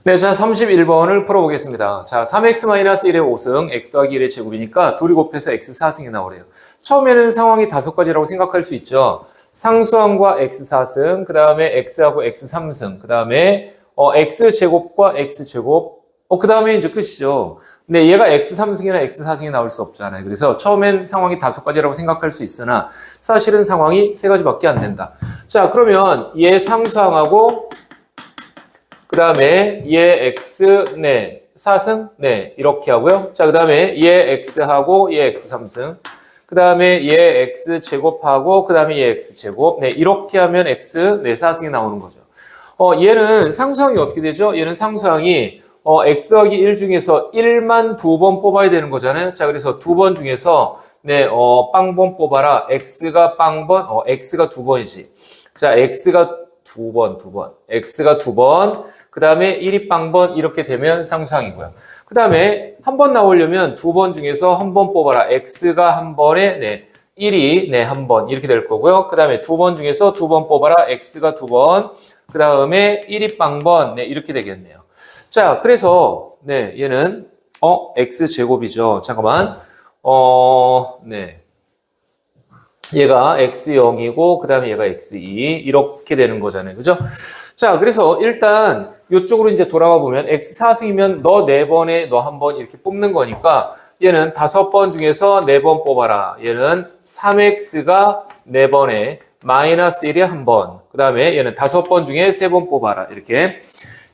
네, 자, 31번을 풀어보겠습니다. 자, 3x-1의 5승, x 더하기 1의 제곱이니까 둘이 곱해서 x 4승이 나오래요. 처음에는 상황이 5가지라고 생각할 수 있죠. 상수항과 x 4승, 그 다음에 x하고 x 3승, 그 다음에 x 제곱과 x 제곱, 그 다음에 이제 끝이죠. 근데 얘가 x 3승이나 x 4승이 나올 수 없잖아요. 그래서 처음엔 상황이 5가지라고 생각할 수 있으나 사실은 상황이 3가지밖에 안 된다. 자, 그러면 얘 상수항하고 그 다음에 얘 x, 네, 4승, 네, 이렇게 하고요. 자, 그 다음에 얘 x하고 얘 x 3승, 그 다음에 얘 x 제곱하고 그 다음에 얘 x 제곱, 네, 이렇게 하면 x, 네, 4승이 나오는 거죠. 얘는 상수항이 어떻게 되죠? 얘는 상수항이 x 더하기 1 중에서 1만 2번 뽑아야 되는 거잖아요. 자, 그래서 2번 중에서 네, 빵번 뽑아라. x가 빵번, x가 2번이지. 자, x가 2번, x가 2번, 그 다음에 1이 빵번 이렇게 되면 상수항이고요. 그 다음에 한 번 나오려면 2번 중에서 한 번 뽑아라. x가 한 번에 네, 1이 네, 한 번 이렇게 될 거고요. 그 다음에 2번 중에서 2번 뽑아라. x가 2번, 그 다음에 1이 빵번 네, 이렇게 되겠네요. 자, 그래서 네, 얘는 x 제곱이죠. 잠깐만. 네. 얘가 x0이고 그 다음에 얘가 x2 이렇게 되는 거잖아요. 그죠? 자, 그래서 일단 이쪽으로 이제 돌아와 보면 x4승이면 너 4번에 너 한 번 이렇게 뽑는 거니까 얘는 5번 중에서 4번 뽑아라. 얘는 3x가 4번에 마이너스 1에 한 번. 그 다음에 얘는 5번 중에 3번 뽑아라. 이렇게.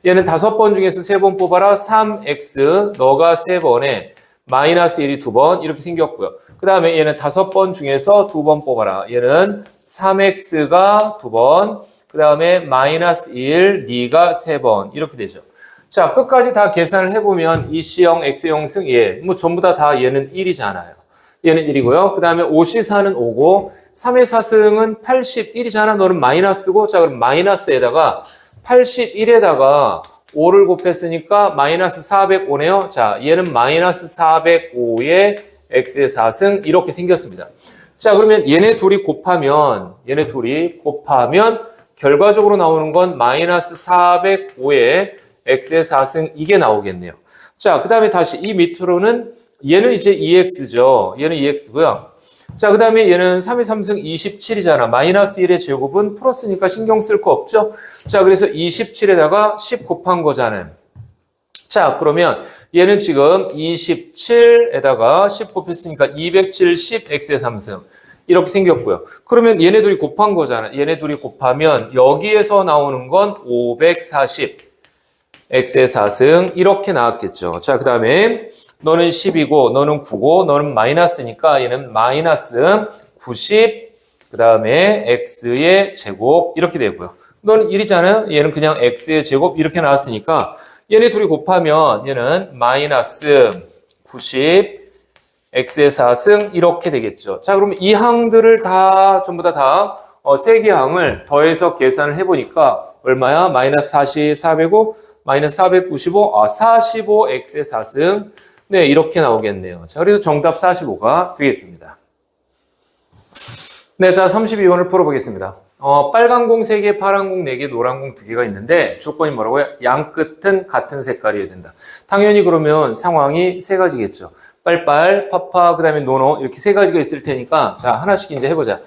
얘는 5번 중에서 3번 뽑아라. 3x 너가 3번에 마이너스 1이 2번 이렇게 생겼고요. 그 다음에 얘는 5번 중에서 2번 뽑아라. 얘는 3x가 2번, 그 다음에 마이너스 1, 네가 3번 이렇게 되죠. 자, 끝까지 다 계산을 해보면 이 C형, X형 승, 얘, 뭐 전부 다 얘는 1이잖아요. 얘는 1이고요. 그 다음에 5C4는 5고 3의 4승은 81이잖아. 너는 마이너스고, 자, 그럼 마이너스에다가 81에다가 5를 곱했으니까 마이너스 405네요. 자, 얘는 마이너스 405에 x의 4승 이렇게 생겼습니다. 자, 그러면 얘네 둘이 곱하면 결과적으로 나오는 건 마이너스 405에 x의 4승 이게 나오겠네요. 자, 그 다음에 다시 이 밑으로는 얘는 이제 2x죠. 얘는 2x고요. 자, 그 다음에 얘는 3의 3승 27이잖아. 마이너스 1의 제곱은 플러스니까 신경 쓸 거 없죠? 자, 그래서 27에다가 10 곱한 거잖아요. 자, 그러면 얘는 지금 27에다가 10 곱했으니까 270 x의 3승. 이렇게 생겼고요. 그러면 얘네 둘이 곱한 거잖아. 얘네 둘이 곱하면 여기에서 나오는 건 540 x의 4승. 이렇게 나왔겠죠. 자, 그 다음에 너는 10이고 너는 9고 너는 마이너스니까 얘는 마이너스 90 그 다음에 x의 제곱 이렇게 되고요. 너는 1이잖아요. 얘는 그냥 x의 제곱 이렇게 나왔으니까 얘네 둘이 곱하면 얘는 마이너스 90 x의 4승 이렇게 되겠죠. 자, 그러면 이 항들을 다 전부 다 3개 항을 더해서 계산을 해보니까 얼마야? 마이너스 40, 405, 마이너스 495, 45 x의 4승 네, 이렇게 나오겠네요. 자, 그래서 정답 45가 되겠습니다. 네, 자, 32번을 풀어보겠습니다. 빨간 공 3개, 파란 공 4개, 노란 공 2개가 있는데 조건이 뭐라고요? 양 끝은 같은 색깔이어야 된다. 당연히 그러면 상황이 3가지겠죠. 빨빨, 파파, 그 다음에 노노 이렇게 3가지가 있을 테니까 자, 하나씩 이제 해보자.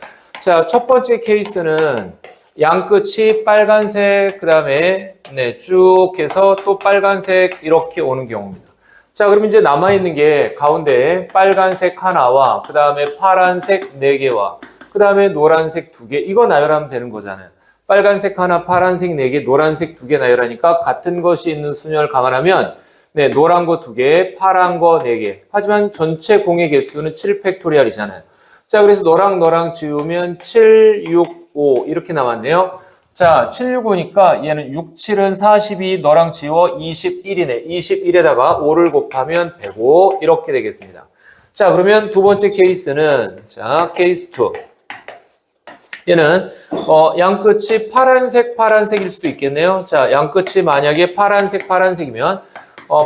자, 첫 번째 케이스는 양 끝이 빨간색, 그 다음에 네, 쭉 해서 또 빨간색 이렇게 오는 경우입니다. 자, 그럼 이제 남아있는 게 가운데 빨간색 하나와 그 다음에 파란색 4개와 그 다음에 노란색 2개 이거 나열하면 되는 거잖아요. 빨간색 하나, 파란색 4개, 노란색 2개 나열하니까 같은 것이 있는 순열 감안하면 네, 노란 거 2개, 파란 거 4개. 하지만 전체 공의 개수는 7팩토리얼이잖아요. 자, 그래서 너랑 지우면 7, 6, 5 이렇게 남았네요. 자, 765니까 얘는 6, 7은 42, 너랑 지워 21이네. 21에다가 5를 곱하면 105 이렇게 되겠습니다. 자, 그러면 두 번째 케이스는 자, 케이스 2. 얘는 양 끝이 파란색일 수도 있겠네요. 자, 양 끝이 만약에 파란색이면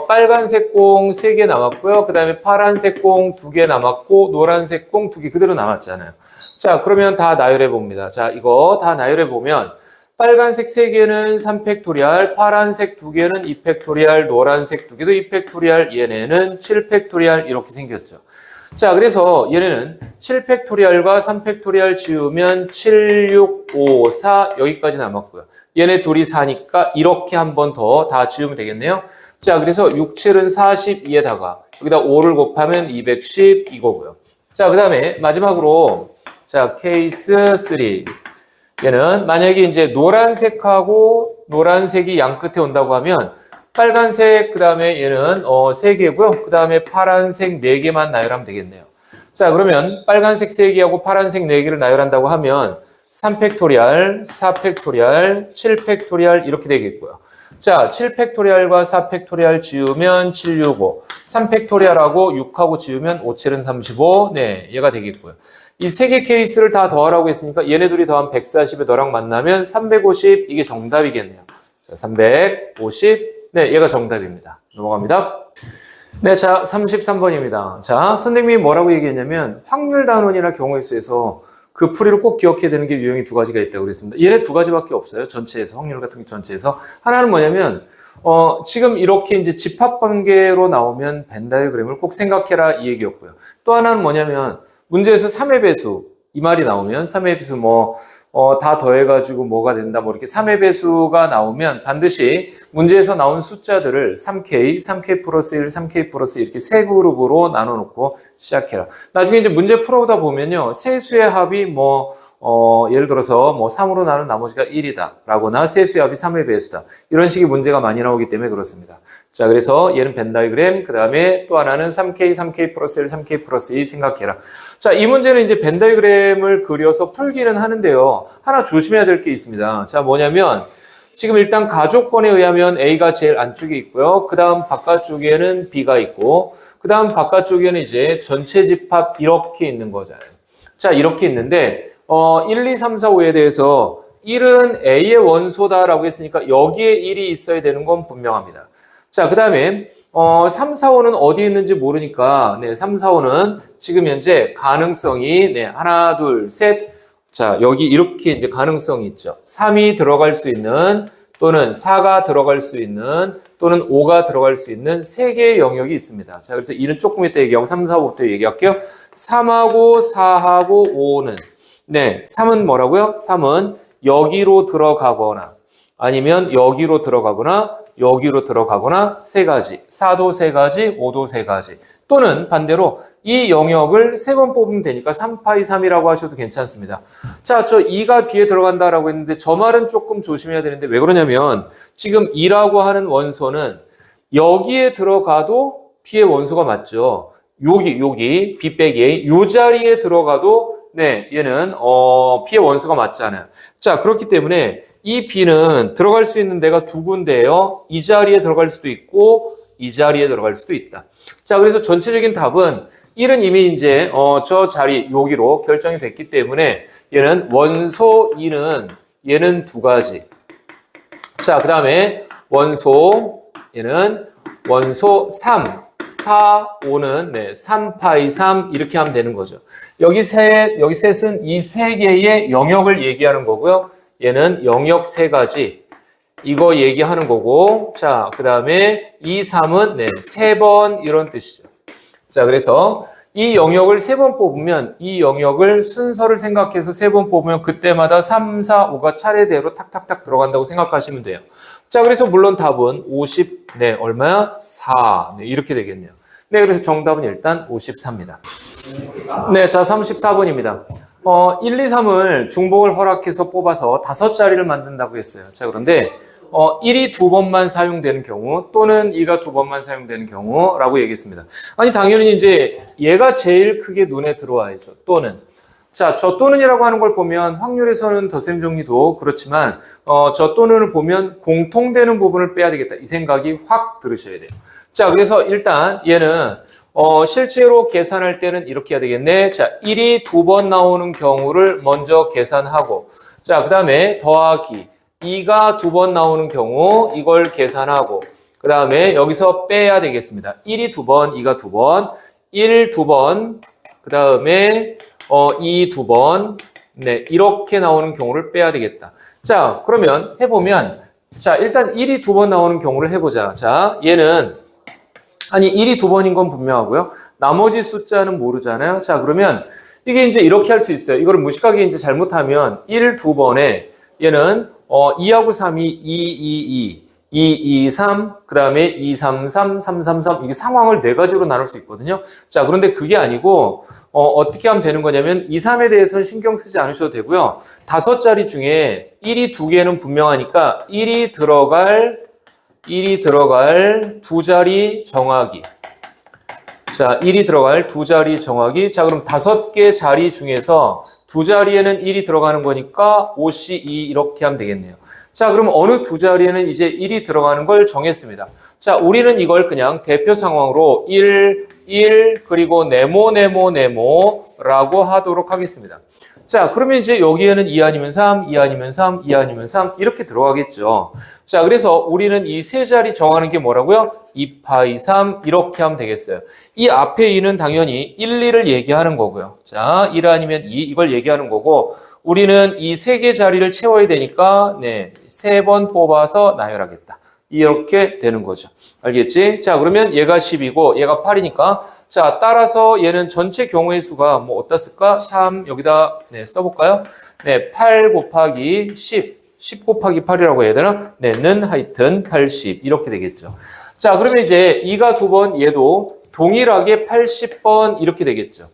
빨간색 공 3개 남았고요. 그 다음에 파란색 공 2개 남았고 노란색 공 2개 그대로 남았잖아요. 자, 그러면 다 나열해 봅니다. 자, 이거 다 나열해 보면 빨간색 3개는 3팩토리알, 파란색 2개는 2팩토리알, 노란색 2개도 2팩토리알, 얘네는 7팩토리알 이렇게 생겼죠. 자, 그래서 얘네는 7팩토리알과 3팩토리알 지우면 7, 6, 5, 4 여기까지 남았고요. 얘네 둘이 4니까 이렇게 한 번 더 다 지우면 되겠네요. 자, 그래서 6, 7은 42에다가 여기다 5를 곱하면 210 이거고요. 자, 그 다음에 마지막으로 자, 케이스 3. 얘는 만약에 이제 노란색하고 노란색이 양 끝에 온다고 하면 빨간색, 그 다음에 얘는 3개고요. 그 다음에 파란색 4개만 나열하면 되겠네요. 자, 그러면 빨간색 3개하고 파란색 4개를 나열한다고 하면 3팩토리알, 4팩토리알, 7팩토리알 이렇게 되겠고요. 자, 7팩토리알과 4팩토리알 지우면 765, 3팩토리알하고 6하고 지우면 5, 7은 35, 네, 얘가 되겠고요. 이 3개 케이스를 다 더하라고 했으니까 얘네 둘이 더하면 140에 너랑 만나면 350, 이게 정답이겠네요. 자, 350, 네, 얘가 정답입니다. 넘어갑니다. 네, 자, 33번입니다. 자, 선생님이 뭐라고 얘기했냐면 확률 단원이나 경우의 수에서 그 풀이를 꼭 기억해야 되는 게 유형이 2가지가 있다고 그랬습니다. 얘네 2가지밖에 없어요. 전체에서, 확률 같은 게 전체에서. 하나는 뭐냐면 지금 이렇게 이제 집합 관계로 나오면 벤 다이어그램을 꼭 생각해라 이 얘기였고요. 또 하나는 뭐냐면 문제에서 3의 배수 이 말이 나오면 3의 배수 다 더해가지고 뭐가 된다, 뭐 이렇게 3의 배수가 나오면 반드시 문제에서 나온 숫자들을 3K, 3K 플러스 1, 3K 플러스 1 이렇게 세 그룹으로 나눠놓고 시작해라. 나중에 이제 문제 풀어오다 보면요. 세 수의 합이 예를 들어서 3으로 나눈 나머지가 1이다. 라거나 세 수의 합이 3의 배수다. 이런 식의 문제가 많이 나오기 때문에 그렇습니다. 자, 그래서 얘는 벤 다이어그램, 그 다음에 또 하나는 3K, 3K 플러스 1, 3K 플러스 2 생각해라. 자, 이 문제는 이제 벤 다이어그램을 그려서 풀기는 하는데요. 하나 조심해야 될 게 있습니다. 자, 뭐냐면 지금 일단 가족권에 의하면 A가 제일 안쪽에 있고요. 그 다음 바깥쪽에는 B가 있고, 그 다음 바깥쪽에는 이제 전체 집합 이렇게 있는 거잖아요. 자, 이렇게 있는데 1, 2, 3, 4, 5에 대해서 1은 A의 원소다라고 했으니까 여기에 1이 있어야 되는 건 분명합니다. 자, 그 다음에 3, 4, 5는 어디에 있는지 모르니까 3, 4, 5는 지금 현재 가능성이 하나, 둘, 셋. 자, 여기 이렇게 이제 가능성이 있죠. 3이 들어갈 수 있는 또는 4가 들어갈 수 있는 또는 5가 들어갈 수 있는 3개의 영역이 있습니다. 자, 그래서 2는 조금 이따 얘기하고 3, 4, 5부터 얘기할게요. 3하고 4하고 5는 3은 뭐라고요? 3은 여기로 들어가거나 아니면 여기로 들어가거나 여기로 들어가거나 3가지, 4도 3가지, 5도 3가지 또는 반대로 이 영역을 3번 뽑으면 되니까 3파이 3이라고 하셔도 괜찮습니다. 자, 저 2가 B에 들어간다라고 했는데 저 말은 조금 조심해야 되는데 왜 그러냐면 지금 2라고 하는 원소는 여기에 들어가도 B의 원소가 맞죠. 여기 B 빼기 A 요 자리에 들어가도 얘는 B의 원소가 맞잖아요. 자, 그렇기 때문에 이 B는 들어갈 수 있는 데가 2군데예요. 이 자리에 들어갈 수도 있고 이 자리에 들어갈 수도 있다. 자, 그래서 전체적인 답은 1은 이미 이제 저 자리 여기로 결정이 됐기 때문에 얘는 원소 2는 얘는 2가지. 자, 그 다음에 원소 얘는 원소 3, 4, 5는 3파이 3 이렇게 하면 되는 거죠. 여기 셋은 이 3개의 영역을 얘기하는 거고요. 얘는 영역 3가지 이거 얘기하는 거고, 자, 그 다음에 이 3은 3번 이런 뜻이죠. 자, 그래서 이 영역을 3번 뽑으면 이 영역을 순서를 생각해서 3번 뽑으면 그때마다 3, 4, 5가 차례대로 탁탁탁 들어간다고 생각하시면 돼요. 자, 그래서 물론 답은 50, 얼마야? 4. 이렇게 되겠네요. 그래서 정답은 일단 54입니다. 자, 34번입니다. 1, 2, 3을 중복을 허락해서 뽑아서 5자리를 만든다고 했어요. 자, 그런데 1이 2번만 사용되는 경우 또는 2가 2번만 사용되는 경우라고 얘기했습니다. 아니, 당연히 이제 얘가 제일 크게 눈에 들어와야죠. 또는. 자, 저 또는이라고 하는 걸 보면 확률에서는 덧셈 정리도 그렇지만 저 또는을 보면 공통되는 부분을 빼야 되겠다. 이 생각이 확 들으셔야 돼요. 자, 그래서 일단 얘는 실제로 계산할 때는 이렇게 해야 되겠네. 자, 1이 2번 나오는 경우를 먼저 계산하고, 자, 그 다음에 더하기 2가 2번 나오는 경우 이걸 계산하고, 그 다음에 여기서 빼야 되겠습니다. 1이 2번, 2가 2번, 1 2번, 그 다음에 2 2번, 이렇게 나오는 경우를 빼야 되겠다. 자, 그러면 해보면, 자, 일단 1이 두 번 나오는 경우를 해보자. 자, 얘는, 아니, 1이 두 번인 건 분명하고요. 나머지 숫자는 모르잖아요. 자, 그러면 이게 이제 이렇게 할 수 있어요. 이거를 무식하게 이제 잘못하면 1 두 번에 얘는 2하고 3이 2, 3, 그 다음에 2, 3, 3, 3, 3, 3 이게 상황을 네 가지로 나눌 수 있거든요. 자, 그런데 그게 아니고 어떻게 하면 되는 거냐면 2, 3에 대해서는 신경 쓰지 않으셔도 되고요. 5자리 중에 1이 두 개는 분명하니까 1이 들어갈 두 자리 정하기. 자, 1이 들어갈 두 자리 정하기. 자, 그럼 5개 자리 중에서 두 자리에는 1이 들어가는 거니까 5C 2 이렇게 하면 되겠네요. 자, 그럼 어느 두 자리에는 이제 1이 들어가는 걸 정했습니다. 자, 우리는 이걸 그냥 대표 상황으로 1, 그리고 네모라고 하도록 하겠습니다. 자, 그러면 이제 여기에는 2 아니면 3, 2 아니면 3, 2 아니면 3 이렇게 들어가겠죠. 자, 그래서 우리는 이 세 자리 정하는 게 뭐라고요? 2파이 3 이렇게 하면 되겠어요. 이 앞에 2는 당연히 1, 2를 얘기하는 거고요. 자, 1 아니면 2 이걸 얘기하는 거고 우리는 이 세 개 자리를 채워야 되니까 네, 3번 뽑아서 나열하겠다. 이렇게 되는 거죠. 알겠지? 자, 그러면 얘가 10이고 얘가 8이니까 자, 따라서 얘는 전체 경우의 수가 뭐 어디다 쓸까? 3 여기다 네, 써볼까요? 네, 8 곱하기 10 곱하기 8이라고 해야 되나? 네, 는 하여튼 80 이렇게 되겠죠. 자, 그러면 이제 2가 두 번 얘도 동일하게 80번 이렇게 되겠죠.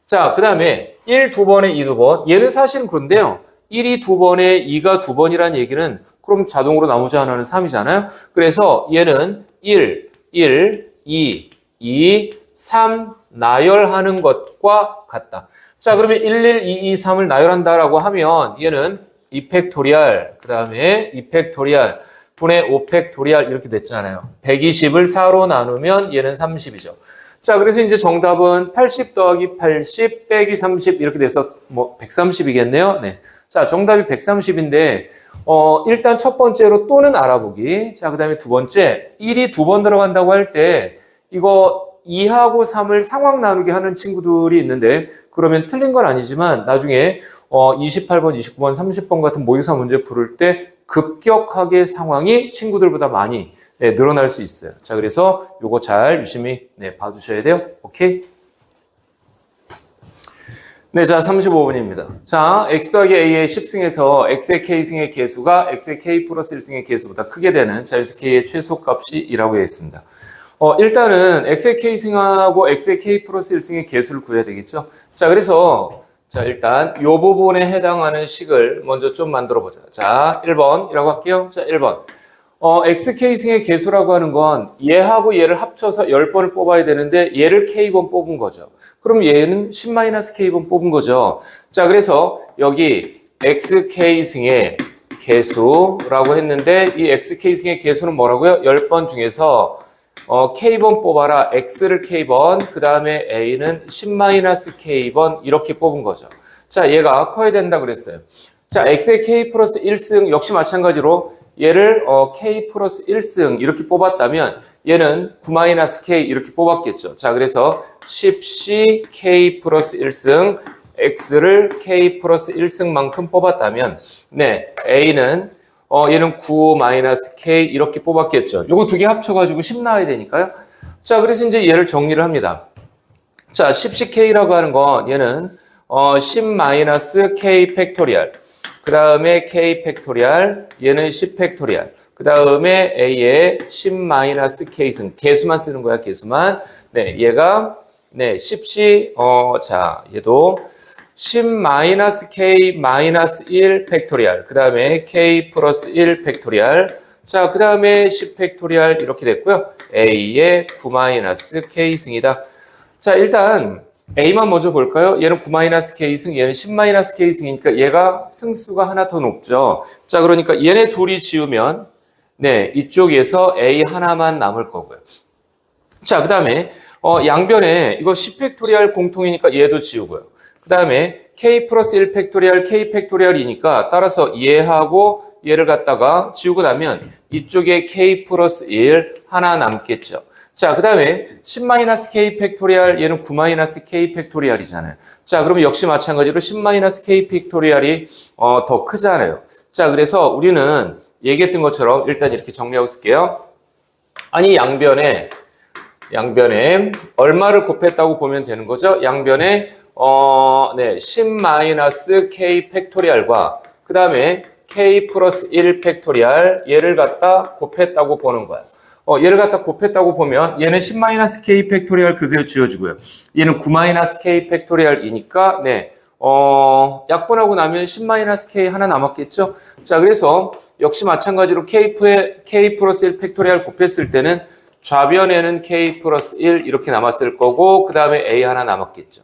자, 그 다음에 1 두 번에 2 두 번. 얘는 사실은 그런데요. 1이 두 번에 2가 두 번이라는 얘기는 그럼 자동으로 나머지 하나는 3이잖아요. 그래서 얘는 1, 2, 3 나열하는 것과 같다. 자, 그러면 2, 3을 나열한다라고 하면 얘는 2팩토리얼, 그 다음에 2팩토리얼, 분의 5팩토리얼 이렇게 됐잖아요. 120을 4로 나누면 얘는 30이죠. 자, 그래서 이제 정답은 80 더하기 80 빼기 30 이렇게 돼서 뭐 130이겠네요. 네. 자, 정답이 130인데 일단 첫 번째로 또는 알아보기. 자, 그 다음에 두 번째 1이 두 번 들어간다고 할 때 이거 2하고 3을 상황 나누기 하는 친구들이 있는데 그러면 틀린 건 아니지만 나중에 28번, 29번, 30번 같은 모의고사 문제 풀을 때 급격하게 상황이 친구들보다 많이 네, 늘어날 수 있어요. 자, 그래서 요거 잘 유심히 네, 봐주셔야 돼요. 오케이? 네, 자, 35번입니다. 자, x 더하기 a의 10승에서 x의 k승의 계수가 x의 k 플러스 1승의 계수보다 크게 되는 자유수 k의 최소값이 이라고 되어 있습니다. 일단은 x의 k승하고 x의 k 플러스 1승의 계수를 구해야 되겠죠. 자, 그래서 자, 일단 요 부분에 해당하는 식을 먼저 좀 만들어 보자. 자, 1번이라고 할게요. 자, 1번. xk승의 계수라고 하는 건 얘하고 얘를 합쳐서 10번을 뽑아야 되는데 얘를 k번 뽑은 거죠. 그럼 얘는 10-k번 뽑은 거죠. 자, 그래서 여기 xk승의 계수라고 했는데 이 xk승의 계수는 뭐라고요? 10번 중에서 k번 뽑아라. x를 k번, 그 다음에 a는 10-k번 이렇게 뽑은 거죠. 자, 얘가 커야 된다 그랬어요. 자, x의 k 플러스 1승 역시 마찬가지로 얘를 k 플러스 1승 이렇게 뽑았다면 얘는 9-k 이렇게 뽑았겠죠. 자, 그래서 10c k 플러스 1승 x를 k 플러스 1승만큼 뽑았다면 네, a는 얘는 9-k 이렇게 뽑았겠죠. 요거 두 개 합쳐가지고 10 나와야 되니까요. 자, 그래서 이제 얘를 정리를 합니다. 자, 10ck라고 하는 건 얘는 10-k 팩토리얼, 그 다음에 k 팩토리얼, 얘는 10 팩토리얼, 그 다음에 a의 10-k승, 개수만 쓰는 거야, 개수만. 네, 얘가 네 10c, 자, 얘도 10-k-1 팩토리얼, 그 다음에 k 플러스 1 팩토리얼, 자, 그 다음에 10 팩토리얼 이렇게 됐고요. a의 9-k승이다. 자, 일단 a만 먼저 볼까요? 얘는 9-k승, 얘는 10-k승이니까 얘가 승수가 하나 더 높죠. 자, 그러니까 얘네 둘이 지우면 네, 이쪽에서 a 하나만 남을 거고요. 자, 그 다음에 양변에 이거 10 팩토리얼 공통이니까 얘도 지우고요. 그 다음에 k 플러스 1 팩토리얼, k 팩토리얼이니까 따라서 얘하고 얘를 갖다가 지우고 나면 이쪽에 k 플러스 1 하나 남겠죠. 자, 그 다음에 10-k 팩토리얼, 얘는 9-k 팩토리얼이잖아요. 자, 그러면 역시 마찬가지로 10-k 팩토리얼이 더 크잖아요. 자, 그래서 우리는 얘기했던 것처럼 일단 이렇게 정리하고 쓸게요. 아니, 양변에 얼마를 곱했다고 보면 되는 거죠? 양변에, 10-k 팩토리얼과 그 다음에 k 플러스 1 팩토리얼 얘를 갖다 곱했다고 보는 거야. 얘를 갖다 곱했다고 보면 얘는 10-k 팩토리얼 그대로 지워주고요. 얘는 9-k 팩토리얼이니까 약분하고 나면 10-k 하나 남았겠죠? 자, 그래서 역시 마찬가지로 k 플러스 1 팩토리얼 곱했을 때는 좌변에는 k 플러스 1 이렇게 남았을 거고 그 다음에 a 하나 남았겠죠.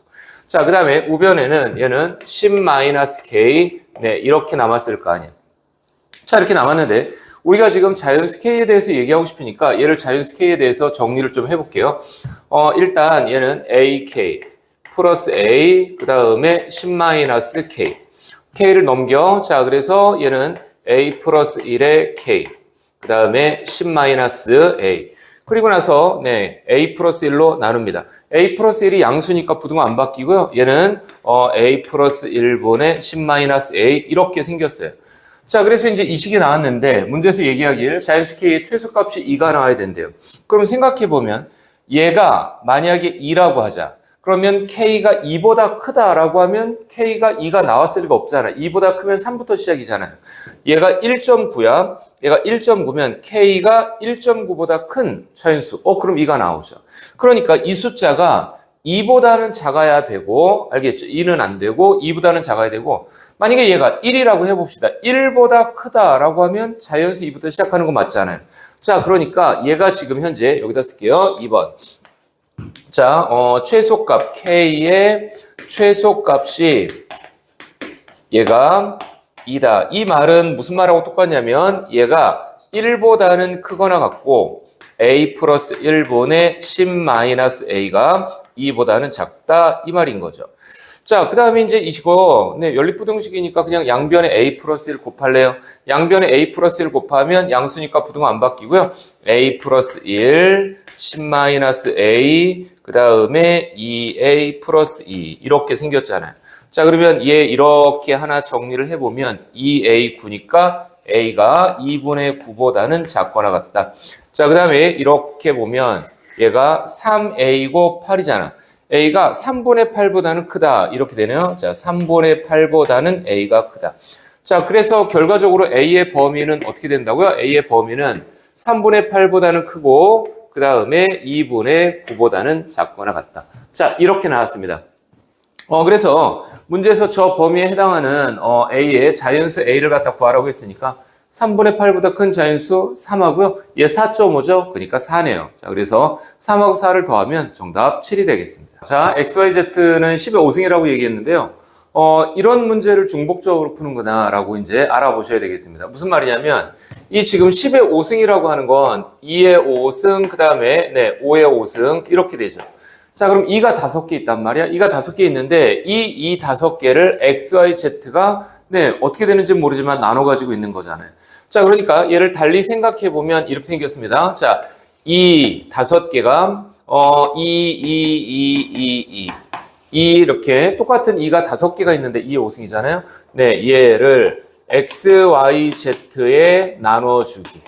자, 그 다음에 우변에는 얘는 10-k 이렇게 남았을 거 아니에요. 자, 이렇게 남았는데 우리가 지금 자연수 k에 대해서 얘기하고 싶으니까 얘를 자연수 k에 대해서 정리를 좀 해볼게요. 일단 얘는 ak 플러스 a 그 다음에 10-k k를 넘겨. 자, 그래서 얘는 a 플러스 1의 k 그 다음에 10-a 그리고 나서 a 플러스 1로 나눕니다. a 플러스 1이 양수니까 부등호 안 바뀌고요. 얘는 a 플러스 1분의 10-a 이렇게 생겼어요. 자, 그래서 이제 이 식이 나왔는데 문제에서 얘기하길 자연수 k의 최소값이 2가 나와야 된대요. 그럼 생각해보면 얘가 만약에 2라고 하자. 그러면 k가 2보다 크다라고 하면 k가 2가 나왔을 리가 없잖아요. 2보다 크면 3부터 시작이잖아요. 얘가 1.9야. 얘가 1.9면 k가 1.9보다 큰 자연수. 그럼 2가 나오죠. 그러니까 이 숫자가 2보다는 작아야 되고, 알겠죠? 2는 안 되고 2보다는 작아야 되고, 만약에 얘가 1이라고 해봅시다. 1보다 크다라고 하면 자연수 2부터 시작하는 거 맞잖아요. 자, 그러니까 얘가 지금 현재 여기다 쓸게요. 2번. 자, 최소값 k의 최소값이 얘가 2다. 이 말은 무슨 말하고 똑같냐면 얘가 1보다는 크거나 같고 a 플러스 1분의 10-a가 2보다는 작다. 이 말인 거죠. 자, 그 다음에 이제 이거 연립부등식이니까 그냥 양변에 a 플러스 1 곱할래요. 양변에 a 플러스 1 곱하면 양수니까 부등호 안 바뀌고요. a 플러스 1, 10-a, 그 다음에 2a 플러스 2 이렇게 생겼잖아요. 자, 그러면 얘 이렇게 하나 정리를 해보면 2a9니까 a가 2분의 9보다는 작거나 같다. 자, 그 다음에 이렇게 보면 얘가 3a고 8이잖아. a가 3분의 8보다는 크다. 이렇게 되네요. 자, 3분의 8보다는 a가 크다. 자, 그래서 결과적으로 a의 범위는 어떻게 된다고요? a의 범위는 3분의 8보다는 크고 그 다음에 2분의 9보다는 작거나 같다. 자, 이렇게 나왔습니다. 그래서 문제에서 저 범위에 해당하는 a의 자연수 a를 갖다 구하라고 했으니까 3분의 8보다 큰 자연수 3하고요. 얘 4.5죠? 그러니까 4네요. 자, 그래서 3하고 4를 더하면 정답 7이 되겠습니다. 자, XYZ는 10의 5승이라고 얘기했는데요. 이런 문제를 중복적으로 푸는구나 라고 이제 알아보셔야 되겠습니다. 무슨 말이냐면 이 지금 10의 5승이라고 하는 건 2의 5승 그 다음에 5의 5승 이렇게 되죠. 자, 그럼 2가 5개 있단 말이야. 2가 5개 있는데 이 5개를 XYZ가 어떻게 되는지 모르지만 나눠가지고 있는 거잖아요. 자, 그러니까 얘를 달리 생각해보면 이렇게 생겼습니다. 자, 이 5개가 2 이렇게 똑같은 2가 5개가 있는데 2의 5승이잖아요. 얘를 XYZ에 나눠주기.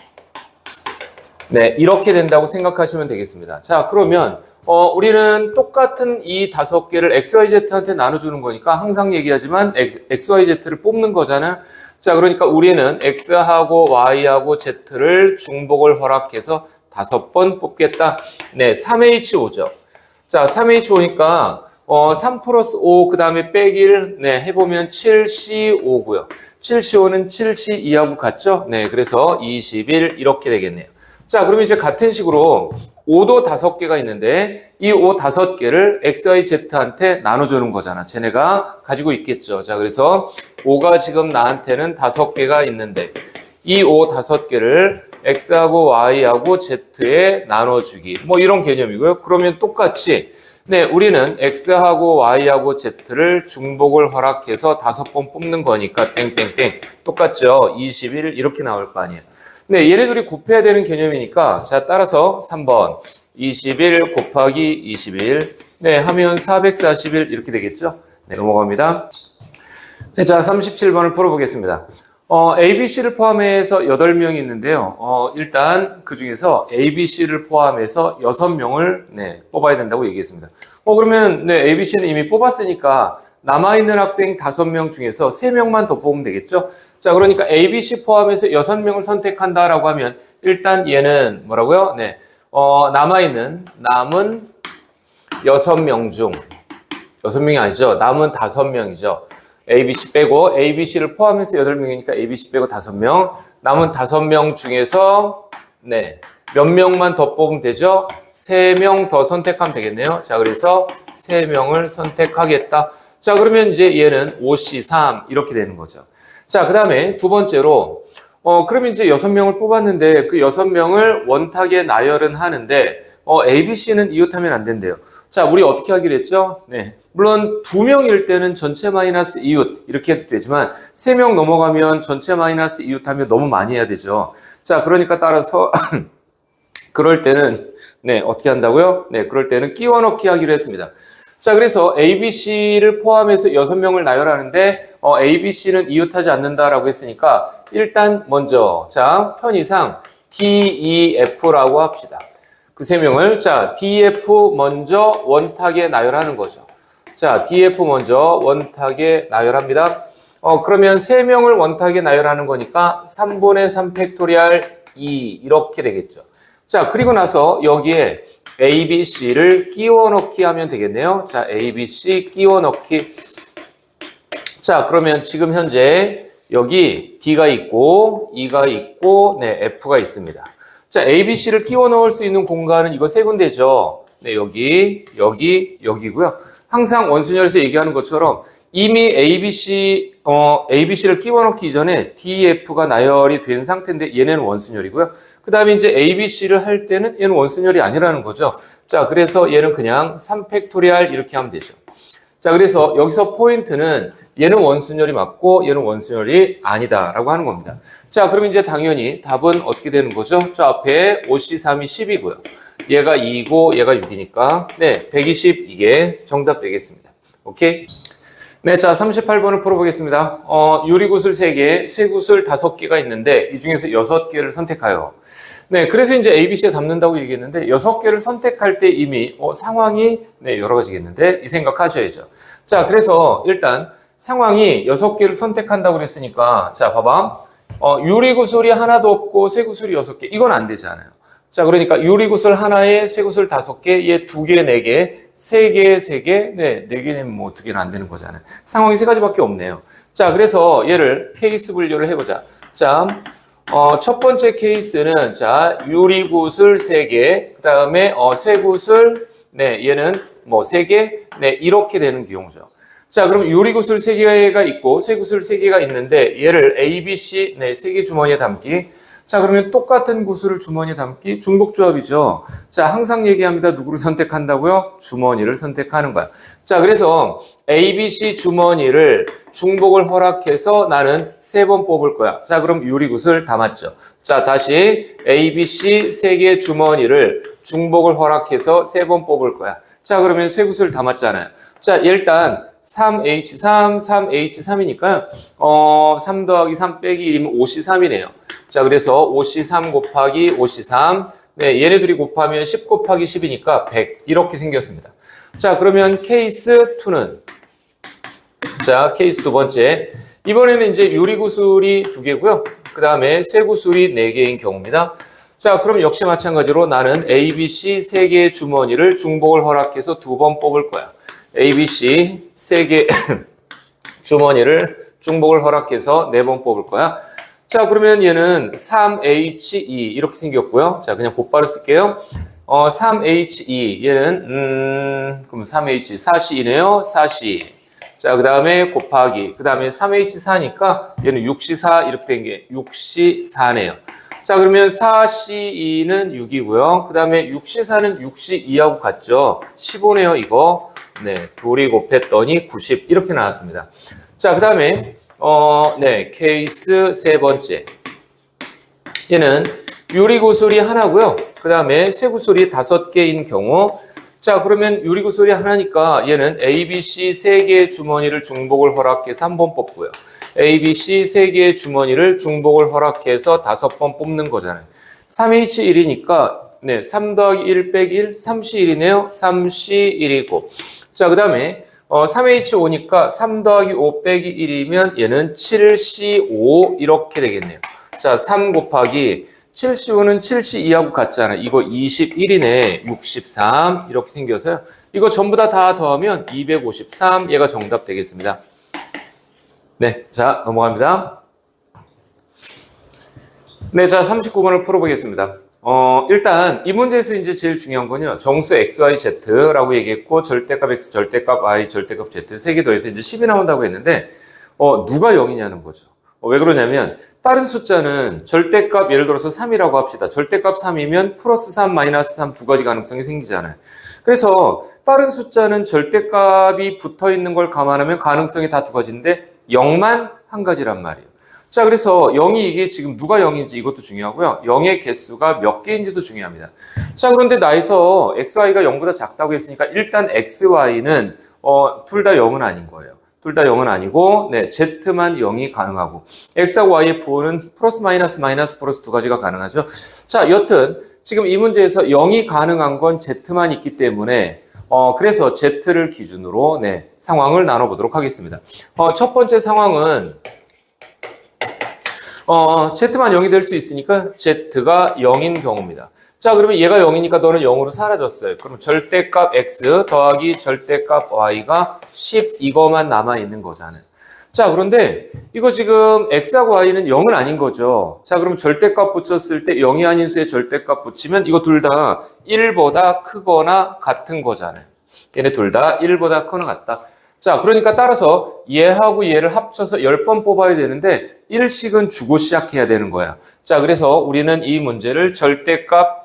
이렇게 된다고 생각하시면 되겠습니다. 자, 그러면 우리는 똑같은 이 5개를 XYZ한테 나눠주는 거니까 항상 얘기하지만 XYZ를 뽑는 거잖아요. 자, 그러니까 우리는 X하고 Y하고 Z를 중복을 허락해서 5번 뽑겠다. 3H5죠. 자, 3H5니까 3 플러스 5, 그 다음에 빼기 1, 해보면 7C5고요. 7C5는 7C2하고 같죠? 그래서 21 이렇게 되겠네요. 자, 그러면 이제 같은 식으로 5도 5개가 있는데 이 5 5개를 XYZ한테 나눠주는 거잖아. 쟤네가 가지고 있겠죠. 자, 그래서 5가 지금 나한테는 5개가 있는데 이 5 5개를 X하고 Y하고 Z에 나눠주기. 뭐 이런 개념이고요. 그러면 똑같이 우리는 X하고 Y하고 Z를 중복을 허락해서 5번 뽑는 거니까 땡땡땡 똑같죠. 21 이렇게 나올 거 아니에요. 얘네들이 곱해야 되는 개념이니까 자, 따라서 3번 21 곱하기 21 하면 441 이렇게 되겠죠. 넘어갑니다. 자, 37번을 풀어보겠습니다. ABC를 포함해서 8명이 있는데요. 일단 그 중에서 ABC를 포함해서 6명을 뽑아야 된다고 얘기했습니다. 그러면 ABC는 이미 뽑았으니까 남아있는 학생 5명 중에서 3명만 더 뽑으면 되겠죠? 자, 그러니까 ABC 포함해서 6명을 선택한다라고 하면 일단 얘는 뭐라고요? 남은 6명 중 6명이 아니죠. 남은 5명이죠. ABC 빼고 ABC를 포함해서 8명이니까 ABC 빼고 5명. 남은 5명 중에서 몇 명만 더 뽑으면 되죠? 3명 더 선택하면 되겠네요. 자, 그래서 3명을 선택하겠다. 자, 그러면 이제 얘는 5C3 이렇게 되는 거죠. 자, 그 다음에 두 번째로 그러면 이제 6명을 뽑았는데 그 6명을 원탁에 나열은 하는데 ABC는 이웃하면 안 된대요. 자, 우리 어떻게 하기로 했죠? 물론 2명일 때는 전체 마이너스 이웃 이렇게 해도 되지만 3명 넘어가면 전체 마이너스 이웃하면 너무 많이 해야 되죠. 자, 그러니까 따라서 그럴 때는 어떻게 한다고요? 그럴 때는 끼워 넣기 하기로 했습니다. 자, 그래서 ABC를 포함해서 6명을 나열하는데 ABC는 이웃하지 않는다라고 했으니까 일단 먼저 자, 편의상 DEF라고 합시다. 그 3명을 자, DF 먼저 원탁에 나열하는 거죠. 자, DF 먼저 원탁에 나열합니다. 그러면 3명을 원탁에 나열하는 거니까 3분의 3 팩토리얼 2 이렇게 되겠죠. 자, 그리고 나서 여기에 ABC를 끼워 넣기 하면 되겠네요. 자, ABC 끼워 넣기. 자, 그러면 지금 현재 여기 D가 있고 E가 있고 F가 있습니다. 자, ABC를 끼워 넣을 수 있는 공간은 이거 3군데죠. 여기고요. 항상 원순열에서 얘기하는 것처럼 이미 ABC를 끼워 넣기 이전에 DF가 나열이 된 상태인데 얘네는 원순열이고요. 그 다음에 이제 ABC를 할 때는 얘는 원순열이 아니라는 거죠. 자, 그래서 얘는 그냥 3팩토리얼 이렇게 하면 되죠. 자, 그래서 여기서 포인트는 얘는 원순열이 맞고 얘는 원순열이 아니다라고 하는 겁니다. 자, 그럼 이제 당연히 답은 어떻게 되는 거죠? 저 앞에 5C3이 10이고요. 얘가 2이고 얘가 6이니까 120 이게 정답 되겠습니다. 오케이? 자, 38번을 풀어보겠습니다. 유리구슬 3개, 쇠구슬 5개가 있는데 이 중에서 6개를 선택하여. 그래서 이제 ABC에 담는다고 얘기했는데 6개를 선택할 때 이미 상황이 여러 가지겠는데 이 생각하셔야죠. 자, 그래서 일단 상황이 6개를 선택한다고 그랬으니까 자, 봐봐. 유리구슬이 하나도 없고 쇠구슬이 6개. 이건 안 되지 않아요. 자, 그러니까 유리구슬 하나에 쇠구슬 5개, 얘 2개, 4개, 3개, 3개, 4개는 뭐 2개는 안 되는 거잖아요. 상황이 3가지밖에 없네요. 자, 그래서 얘를 케이스 분류를 해보자. 자, 첫 번째 케이스는 자, 유리구슬 3개, 그 다음에 쇠구슬, 얘는 뭐 3개, 이렇게 되는 경우죠. 자, 그럼 유리구슬 3개가 있고 쇠구슬 3개가 있는데 얘를 A, B, C 3개 주머니에 담기. 자, 그러면 똑같은 구슬을 주머니에 담기 중복조합이죠. 자, 항상 얘기합니다. 누구를 선택한다고요? 주머니를 선택하는 거야. 자, 그래서 A, B, C 주머니를 중복을 허락해서 나는 3번 뽑을 거야. 자, 그럼 유리구슬 담았죠. 자, 다시 A, B, C 3개 주머니를 중복을 허락해서 3번 뽑을 거야. 자, 그러면 쇠구슬 담았잖아요. 자, 일단 3H3, 3H3이니까요. 3 더하기 3 빼기 1이면 5C3이네요. 자, 그래서 5C3 곱하기 5C3. 얘네들이 곱하면 10 곱하기 10이니까 100. 이렇게 생겼습니다. 자, 그러면 케이스 2는 자, 케이스 두 번째. 이번에는 이제 유리구슬이 2개고요. 그 다음에 쇠구슬이 4개인 경우입니다. 자, 그럼 역시 마찬가지로 나는 A, B, C 3개의 주머니를 중복을 허락해서 2번 뽑을 거야. A, B, C 3개 주머니를 중복을 허락해서 4번 뽑을 거야. 자, 그러면 얘는 3H2 이렇게 생겼고요. 자, 그냥 곧바로 쓸게요. 3H2 얘는 그럼 3H 4C이네요. 4C. 자, 그 다음에 곱하기. 그 다음에 3H4니까 얘는 6C4 이렇게 생겨. 6C4네요. 자, 그러면 4C2는 6이고요. 그 다음에 6C4는 6C2하고 같죠. 15네요, 이거. 둘이 곱했더니 90 이렇게 나왔습니다. 자, 그 다음에 케이스 세 번째. 얘는 유리구슬이 하나고요. 그 다음에 쇠구슬이 5개인 경우. 자, 그러면 유리구슬이 하나니까 얘는 A, B, C 3개의 주머니를 중복을 허락해서 한 번 뽑고요. A, B, C 세 개의 주머니를 중복을 허락해서 5번 뽑는 거잖아요. 3H1이니까 네, 3 더하기 1 빼기 1, 3C1이네요. 3C1이고. 자, 그 다음에 3H5니까 3 더하기 5 빼기 1이면 얘는 7C5 이렇게 되겠네요. 자, 3 곱하기 7C5는 7C2하고 같잖아요. 이거 21이네. 63 이렇게 생겨서요. 이거 전부 다 더하면 253 얘가 정답 되겠습니다. 네, 자 넘어갑니다. 네, 자 39번을 풀어보겠습니다. 일단 이 문제에서 이제 제일 중요한 건요. 정수 x, y, z라고 얘기했고 절대값 x, 절대값 y, 절대값 z 세 개 더해서 이제 10이 나온다고 했는데 누가 0이냐는 거죠. 왜 그러냐면 다른 숫자는 절대값 예를 들어서 3이라고 합시다. 절대값 3이면 플러스 3, 마이너스 3 두 가지 가능성이 생기잖아요. 그래서 다른 숫자는 절대값이 붙어 있는 걸 감안하면 가능성이 다 두 가지인데 0만 한 가지란 말이에요. 자, 그래서 0이 이게 지금 누가 0인지 이것도 중요하고요. 0의 개수가 몇 개인지도 중요합니다. 자, 그런데 나에서 xy가 0보다 작다고 했으니까 일단 xy는 둘 다 0은 아닌 거예요. 둘 다 0은 아니고 네, z만 0이 가능하고 x하고 y의 부호는 플러스 마이너스 마이너스 플러스 두 가지가 가능하죠. 자, 여튼 지금 이 문제에서 0이 가능한 건 z만 있기 때문에 그래서 z를 기준으로 네, 상황을 나눠보도록 하겠습니다. 첫 번째 상황은 z만 0이 될 수 있으니까 z가 0인 경우입니다. 자, 그러면 얘가 0이니까 너는 0으로 사라졌어요. 그럼 절대값 x 더하기 절대값 y가 10 이거만 남아있는 거잖아요. 자, 그런데 이거 지금 x하고 y는 0은 아닌 거죠. 자, 그럼 절대값 붙였을 때 0이 아닌 수에 절대값 붙이면 이거 둘 다 1보다 크거나 같은 거잖아요. 얘네 둘 다 1보다 크거나 같다. 자, 그러니까 따라서 얘하고 얘를 합쳐서 10번 뽑아야 되는데 1씩은 주고 시작해야 되는 거야. 자, 그래서 우리는 이 문제를 절대값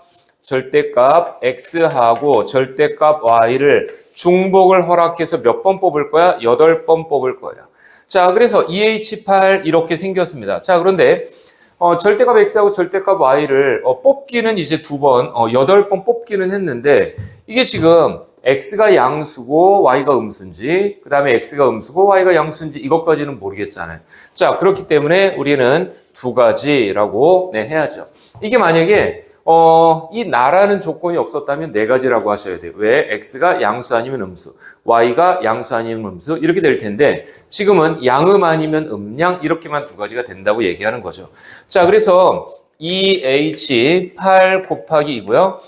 x하고 절대값 y를 중복을 허락해서 몇 번 뽑을 거야? 8번 뽑을 거야. 자, 그래서 EH8 이렇게 생겼습니다. 자, 그런데 절대값 x하고 절대값 y를 뽑기는 이제 2번, 8번 뽑기는 했는데 이게 지금 x가 양수고 y가 음수인지 그 다음에 x가 음수고 y가 양수인지 이것까지는 모르겠잖아요. 자, 그렇기 때문에 우리는 두 가지라고 네, 해야죠. 이게 만약에 이 나라는 조건이 없었다면 네 가지라고 하셔야 돼요. 왜? x가 양수 아니면 음수, y가 양수 아니면 음수 이렇게 될 텐데 지금은 양음 아니면 음양 이렇게만 두 가지가 된다고 얘기하는 거죠. 자, 그래서 EH8 곱하기 2고요.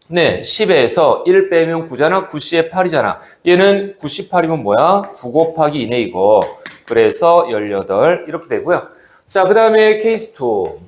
네, 10에서 1 빼면 9잖아. 9C에 8이잖아. 얘는 98이면 뭐야? 9 곱하기 2네 이거. 그래서 18 이렇게 되고요. 자, 그 다음에 케이스 2.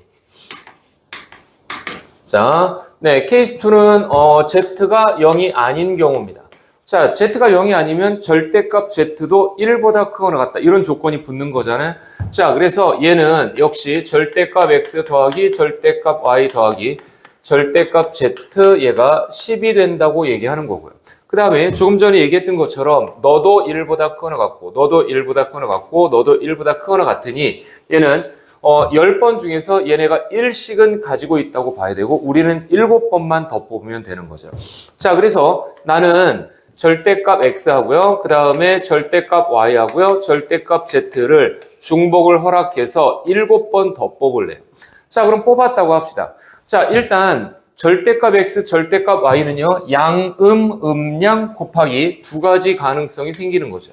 자, 네, 케이스 2는 Z가 0이 아닌 경우입니다. 자, Z가 0이 아니면 절대값 Z도 1보다 크거나 같다. 이런 조건이 붙는 거잖아요. 자, 그래서 얘는 역시 절대값 X 더하기 절대값 Y 더하기 절대값 Z 얘가 10이 된다고 얘기하는 거고요. 그 다음에 조금 전에 얘기했던 것처럼 너도 1보다 크거나 같고 너도 1보다 크거나 같고 너도 1보다 크거나 같으니 얘는 10번 중에서 얘네가 1씩은 가지고 있다고 봐야 되고 우리는 7번만 더 뽑으면 되는 거죠. 자, 그래서 나는 절대값 x 하고요. 그 다음에 절대값 y 하고요. 절대값 z를 중복을 허락해서 7번 더 뽑을래요. 자, 그럼 뽑았다고 합시다. 자, 일단 절대값 x, 절대값 y는요. 양음, 음양 곱하기 두 가지 가능성이 생기는 거죠.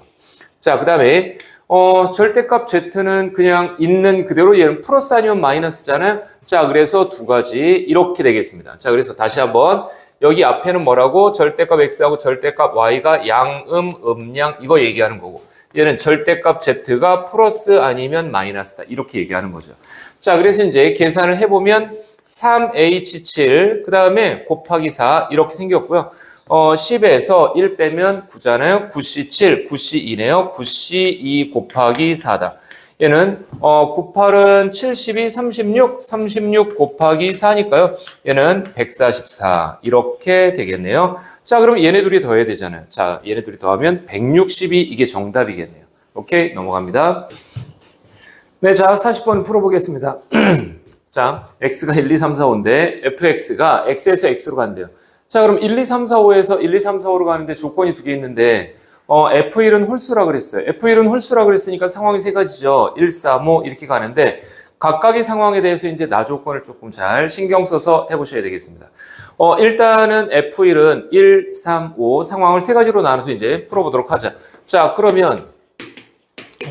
자, 그 다음에 절대값 z는 그냥 있는 그대로 얘는 플러스 아니면 마이너스잖아요. 자, 그래서 두 가지 이렇게 되겠습니다. 자, 그래서 다시 한번 여기 앞에는 뭐라고? 절대값 x하고 절대값 y가 양음, 음양 이거 얘기하는 거고 얘는 절대값 z가 플러스 아니면 마이너스다 이렇게 얘기하는 거죠. 자, 그래서 이제 계산을 해보면 3H7 그 다음에 곱하기 4 이렇게 생겼고요. 10에서 1 빼면 9잖아요. 9C7, 9C2네요. 9C2 곱하기 4다. 얘는 98은 72, 36, 36 곱하기 4니까요. 얘는 144 이렇게 되겠네요. 자, 그럼 얘네 둘이 더해야 되잖아요. 자, 얘네 둘이 더하면 162 이게 정답이겠네요. 오케이, 넘어갑니다. 네, 자, 40번 풀어보겠습니다. 자, x가 1, 2, 3, 4, 5인데 fx가 x에서 x로 간대요. 자, 그럼 1, 2, 3, 4, 5에서 1, 2, 3, 4, 5로 가는데 조건이 두 개 있는데 F1은 홀수라 그랬어요. F1은 홀수라 그랬으니까 상황이 세 가지죠. 1, 3, 5 이렇게 가는데 각각의 상황에 대해서 이제 나 조건을 조금 잘 신경 써서 해보셔야 되겠습니다. 일단은 F1은 1, 3, 5 상황을 세 가지로 나눠서 이제 풀어보도록 하자. 자, 그러면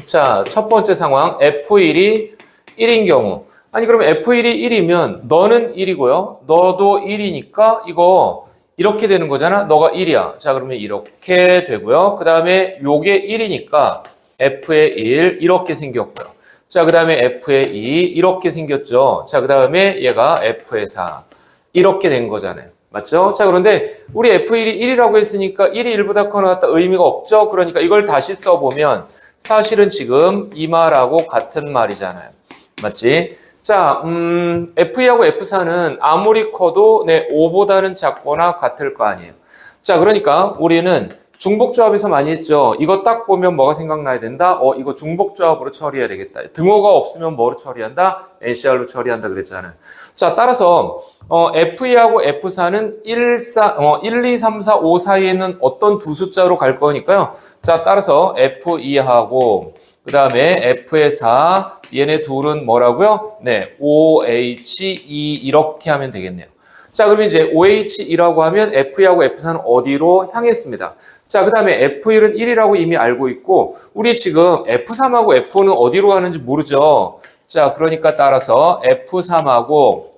자, 첫 번째 상황 F1이 1인 경우. 아니 그러면 F1이 1이면 너는 1이고요. 너도 1이니까 이거 이렇게 되는 거잖아. 너가 1이야. 자, 그러면 이렇게 되고요. 그 다음에 요게 1이니까 F의 1 이렇게 생겼고요. 자, 그 다음에 F의 2 이렇게 생겼죠. 자, 그 다음에 얘가 F의 4 이렇게 된 거잖아요. 맞죠? 자, 그런데 우리 F1이 1이라고 했으니까 1이 1보다 커나 같다 의미가 없죠. 그러니까 이걸 다시 써보면 사실은 지금 이 말하고 같은 말이잖아요. 맞지? 자, F2하고 F4는 아무리 커도 5보다는 작거나 같을 거 아니에요. 자, 그러니까 우리는 중복조합에서 많이 했죠. 이거 딱 보면 뭐가 생각나야 된다? 이거 중복조합으로 처리해야 되겠다. 등호가 없으면 뭐로 처리한다? NCR로 처리한다 그랬잖아요. 자, 따라서 F2하고 F4는 1, 2, 3, 4, 5 사이에는 어떤 두 숫자로 갈 거니까요. 자, 따라서 F2하고 그 다음에 F의 4 얘네 둘은 뭐라고요? 네, OH2 이렇게 하면 되겠네요. 자, 그러면 이제 OH2라고 하면 F2하고 F4는 어디로 향했습니다. 자, 그 다음에 F1은 1이라고 이미 알고 있고 우리 지금 F3하고 F5는 어디로 가는지 모르죠. 자, 그러니까 따라서 F3하고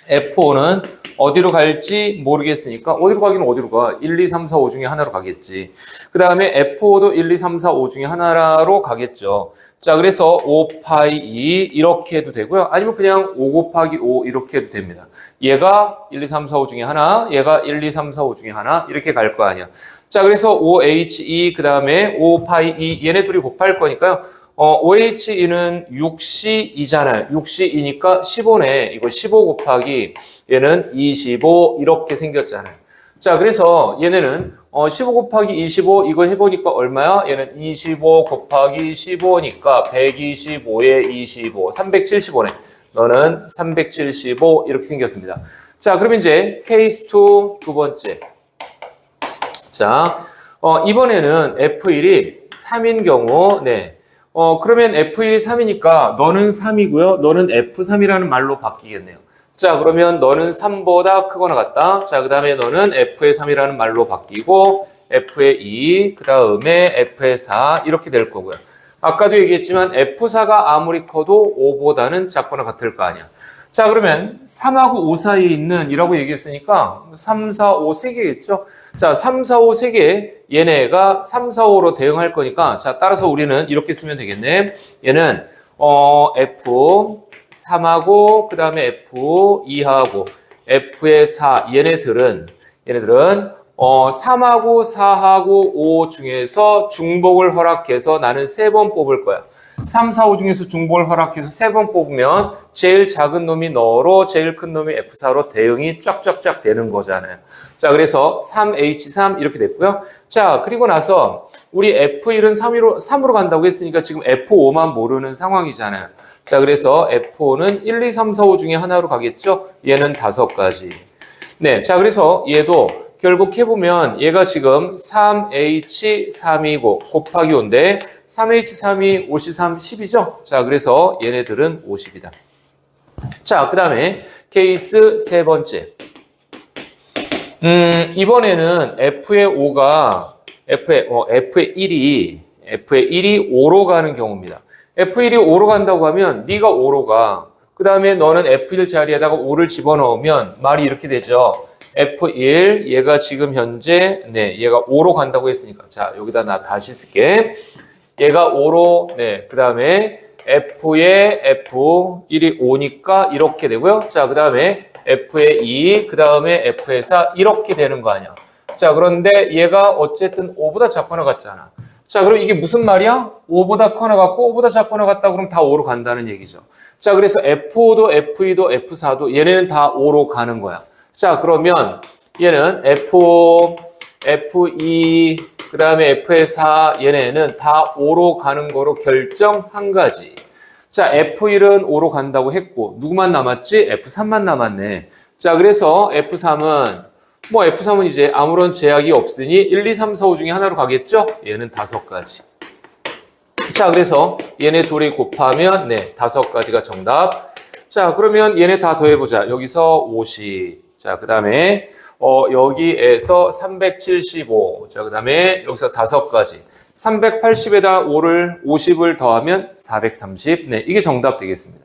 F5는 어디로 갈지 모르겠으니까 어디로 가긴 어디로 가? 1, 2, 3, 4, 5 중에 하나로 가겠지. 그 다음에 F5도 1, 2, 3, 4, 5 중에 하나로 가겠죠. 자, 그래서 5파이 2 이렇게 해도 되고요. 아니면 그냥 5 곱하기 5 이렇게 해도 됩니다. 얘가 1, 2, 3, 4, 5 중에 하나, 얘가 1, 2, 3, 4, 5 중에 하나 이렇게 갈 거 아니야. 자, 그래서 OH2 그 다음에 5파이 2 얘네 둘이 곱할 거니까요. OH2는 6C2잖아요. 6C2니까 15네. 이거 15 곱하기 얘는 25 이렇게 생겼잖아요. 자, 그래서 얘네는 15 곱하기 25 이거 해보니까 얼마야? 얘는 25 곱하기 15니까 125에 25, 375네. 너는 375 이렇게 생겼습니다. 자, 그러면 이제 케이스 2 두 번째. 자, 이번에는 F1이 3인 경우, 네. 그러면 F1이 3이니까 너는 3이고요. 너는 F3이라는 말로 바뀌겠네요. 자, 그러면 너는 3보다 크거나 같다. 자, 그 다음에 너는 F의 3이라는 말로 바뀌고 F의 2, 그 다음에 F의 4 이렇게 될 거고요. 아까도 얘기했지만 F4가 아무리 커도 5보다는 작거나 같을 거 아니야. 자, 그러면 3하고 5 사이에 있는 이라고 얘기했으니까 3, 4, 5 3개겠죠? 자, 3, 4, 5 3개 얘네가 3, 4, 5로 대응할 거니까 자, 따라서 우리는 이렇게 쓰면 되겠네. 얘는 F3하고 그 다음에 F2하고 F의 4 얘네들은 3하고 4하고 5 중에서 중복을 허락해서 나는 3번 뽑을 거야. 3, 4, 5 중에서 중복을 허락해서 3번 뽑으면 제일 작은 놈이 너로 제일 큰 놈이 F4로 대응이 쫙쫙쫙 되는 거잖아요. 자, 그래서 3H3 이렇게 됐고요. 자, 그리고 나서 우리 F1은 3으로 간다고 했으니까 지금 F5만 모르는 상황이잖아요. 자, 그래서 F5는 1, 2, 3, 4, 5 중에 하나로 가겠죠? 얘는 5가지. 네, 자, 그래서 얘도 결국 해보면 얘가 지금 3H3이고 곱하기 5인데 3H3이 5, 3, 10이죠? 자, 그래서 얘네들은 50이다. 자, 그 다음에 케이스 세 번째. 이번에는 F의 5가 F의 1이 5로 가는 경우입니다. F1이 5로 간다고 하면 네가 5로 가. 그 다음에 너는 F1 자리에다가 5를 집어넣으면 말이 이렇게 되죠. F1 얘가 지금 현재 얘가 5로 간다고 했으니까 자, 여기다 나 다시 쓸게. 얘가 5로 그 다음에 F의 F1이 5니까 이렇게 되고요. 자, 그 다음에 F의 2, 그 다음에 F의 4 이렇게 되는 거 아니야. 자, 그런데 얘가 어쨌든 5보다 작거나 같잖아. 자, 그럼 이게 무슨 말이야? 5보다 커나 같고 5보다 작거나 같다 그럼 다 5로 간다는 얘기죠. 자, 그래서 F5도 F2도 F4도 얘네는 다 5로 가는 거야. 자, 그러면 얘는 F5, F2, 그 다음에 F의 4 얘네는 다 5로 가는 거로 결정 한 가지. 자, F1은 5로 간다고 했고 누구만 남았지? F3만 남았네. 자, 그래서 F3은 뭐 F3은 이제 아무런 제약이 없으니 1, 2, 3, 4, 5 중에 하나로 가겠죠? 얘는 5가지. 자, 그래서 얘네 둘이 곱하면 네, 5가지가 정답. 자, 그러면 얘네 다 더해보자. 여기서 50. 자, 그 다음에 여기에서 375. 자, 그 다음에 여기서 5가지. 380에다 50을 더하면 430. 네, 이게 정답 되겠습니다.